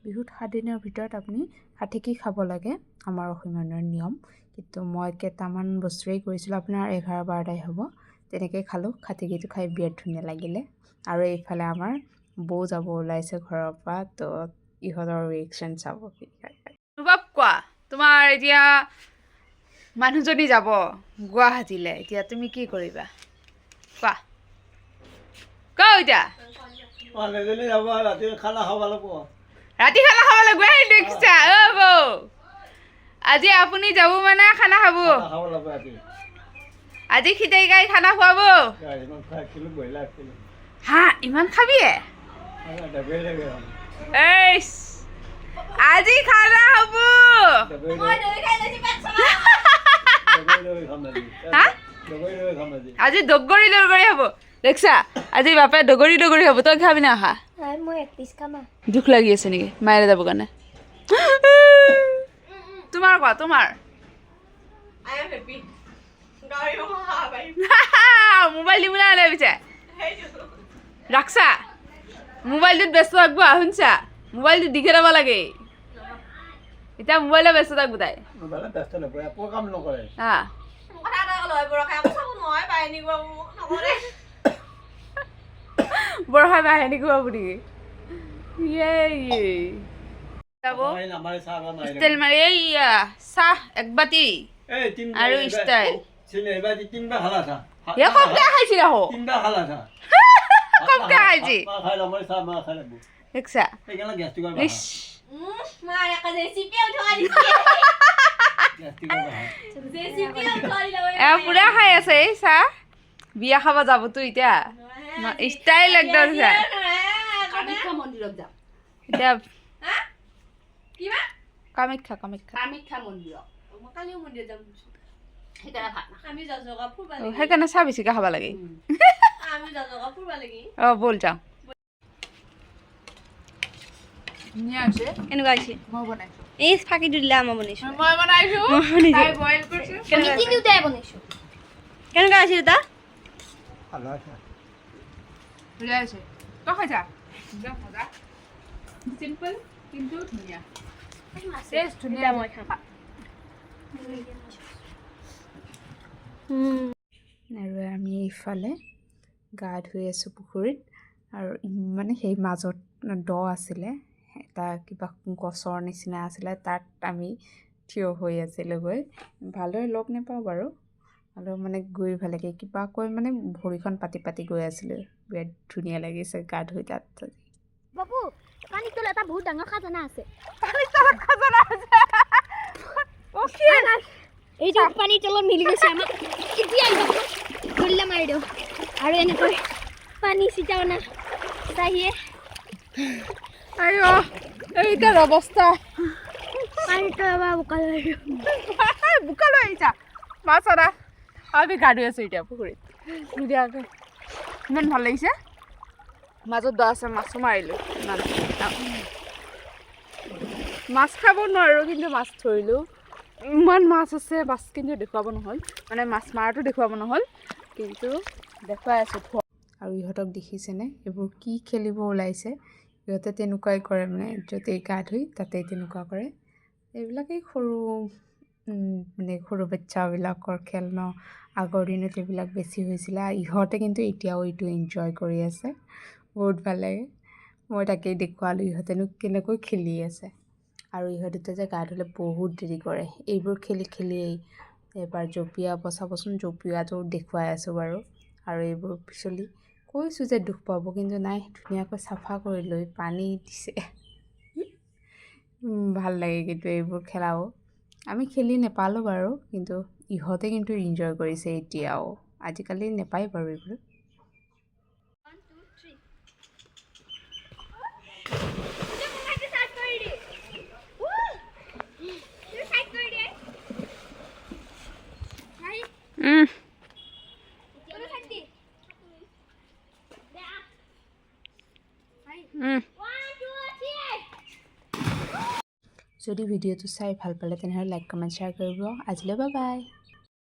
বিহুত 7 দিনৰ ভিতৰত আপুনি কাঠিকি খাব লাগে আমাৰ অসমীয়াৰ নিয়ম কিন্তু মই কেইটামান বস্তুৰেই কৰিছিলোঁ আপোনাৰ 11-12টাই হ'ব তেনেকৈ খালোঁ কাঠিকিটো খাই বিৰাট ধুনীয়া লাগিলে আৰু এইফালে আমাৰ বৌ যাব ওলাইছে ঘৰৰ পৰা তো ইহঁতৰ ৰিয়েকশ্যন চাব অনুভৱ কোৱা তোমাৰ এতিয়া মানুহজনী যাব গুৱাহাটীলৈ এতিয়া তুমি কি কৰিবা কোৱা কোৱা এতিয়া মানুহজনী যাব ৰাতি খানা খাব লাগিব ৰাতি খানা খাব লাগিব এই দেখিছা অ বৌ আজি আপুনি যাব মানে খানা খাব লাগিব ৰাতি আজি খিচাৰি গাই খানা খুৱাব ইমান খাই কিলো বইলা কিলো হা ইমান খাবিয়ে এই আজি খানা হ'ব মই দৈ খাই লৈছি পেট চলা আজি দগৰি হ'ব দেখছা আজি বাপে দগৰি হ'ব তই খাবি না খা মই এক পিস খামা দুখ লাগি আছে নেকি মায়েৰে যাব কাৰণে তোমাৰ কোৱা তোমাৰ আই এম হ্যাপি গাড়ী মহা ভাই মোবাইল দিমলা আলে বিচা ৰাখছা মোবাইলটোত ব্যস্ত থাকব শুনছা মোবাইলটো দিখে যাব লাগে এটা মোবাইলে ব্যস্ত থাকব তাই মোবাইলে ব্যস্ত নকৰে একো কাম নকৰে হা কথা এটা লয় বড় খাই চাব নহয় পাই নিব নকৰে বড় খাই বাহে নিকো আপুনি ইয়ে যাব ষ্টাইল মাৰি এইয়া চাহ এক বাতি আৰু ষ্টাইল চিনি এবাজি তিনবা খালা থা এ কমকে খাইছি ৰাহো তিনবা খালা থা কমকে খাইছি খাই লম চাহ মা খাই লব দেখছা এইগলা গ্যাস্ট্রিক আর ইস মা একা রেসিপি উঠাই দিছে গ্যাস্ট্রিক আর রেসিপি উঠাই লয় এ পুৰা খাই আছে এই চাহ বিয়া খাব যাব তো এতিয়া ষ্টাইল একদম চা কামাখ্যা মন্দিৰত যাম এতিয়া হা কিবা কামাখ্যা মন্দিৰত মই কালিও মন্দিৰত যাম সেইকাৰণে ভাত আমি জজকা ফুৰবা লাগি সেইকাৰণে চাহ বেছিকৈ খাব লাগে আমি জজকা ফুৰবা লাগি বল যাওঁ ধুনীয়া হৈছে এনেকুৱা হৈছে মই বনাইছোঁ এই ফাঁকি দিলা মই বনাইছোঁ মই বনাইছোঁ তাই বইল কৰিছে আমি তিনিওটাই বনাইছোঁ কেনেকুৱা আছিল তা ভালো আছে ধুনীয়া হৈছে তই খাইছা একদম মজা চিম্পল কিন্তু ধুনীয়া টেষ্ট ধুনীয়া মই খাম আৰু আমি এইফালে গা ধুই আছোঁ পুখুৰীত আৰু মানে সেই মাজত দ আছিলে এটা কিবা গছৰ নিচিনা আছিলে তাত আমি থিয় হৈ আছিলোঁ গৈ ভালদৰে লগ নাপাওঁ বাৰু আৰু মানে গৈ ভাল লাগে কিবা কৈ মানে ভৰিখন পাতি পাতি গৈ আছিলোঁ বিৰাট ধুনীয়া লাগিছে গা ধুই তাত বাবু পানীৰ তলত এটা বহুত ডাঙৰ খাজানা আছে এই যে পানীৰ তলত মিলি গৈছে আমাক এতিয়া আহিব গল্লা মাৰি দিওঁ আৰু এনেকৈ পানী চিটাও না চাহিয়ে আইও এইটাৰ অৱস্থা পানীটো এবাৰ বোকালৈ বোকালৈ আহিছা মাছ আদা আমি গা ধুই আছোঁ এতিয়া পুখুৰীত ধুনীয়াকৈ ইমান ভাল লাগিছে মাজত দ আছে মাছো মাৰিলোঁ ইমান মাছ খাব নোৱাৰোঁ কিন্তু মাছ ধৰিলোঁ ইমান মাছ আছে মাছ কিন্তু দেখুৱাব নহ'ল মানে মাছ মাৰাটো দেখুৱাব নহ'ল কিন্তু দেখুৱাই আছোঁ আৰু ইহঁতক দেখিছেনে এইবোৰ কি খেলিব ওলাইছে ইহঁতে তেনেকুৱাই কৰে মানে য'তেই গা ধুই তাতেই তেনেকুৱা কৰে এইবিলাকেই সৰু মানে সৰু বাচ্চাবিলাকৰ খেল ন আগৰ দিনত এইবিলাক বেছি হৈছিলে ইহঁতে কিন্তু এতিয়াও এইটো এনজয় কৰি আছে বহুত ভাল লাগে মই তাকেই দেখুৱালোঁ ইহঁতেনো কেনেকৈ খেলি আছে আৰু ইহঁত দুটা যে গা ধুলে বহুত দেৰি কৰে এইবোৰ খেলিয়েই এবাৰ জঁপিয়াব চাবচোন জঁপিওৱাটো দেখুৱাই আছোঁ বাৰু আৰু এইবোৰ পিছলি কৈছোঁ যে দুখ পাব কিন্তু নাই ধুনীয়াকৈ চাফা কৰি লৈ পানী দিছে ভাল লাগে কিন্তু এইবোৰ খেলাও আমি খেলি নেপালোঁ বাৰু কিন্তু ইহঁতে কিন্তু এনজয় কৰিছে এতিয়াও আজিকালি নেপায় বাৰু এইবোৰ যদি ভিডিঅ'টো চাই ভাল পালে তেনেহ'লে লাইক কমেণ্ট শ্বেয়াৰ কৰিব আজিলৈ বাই বাই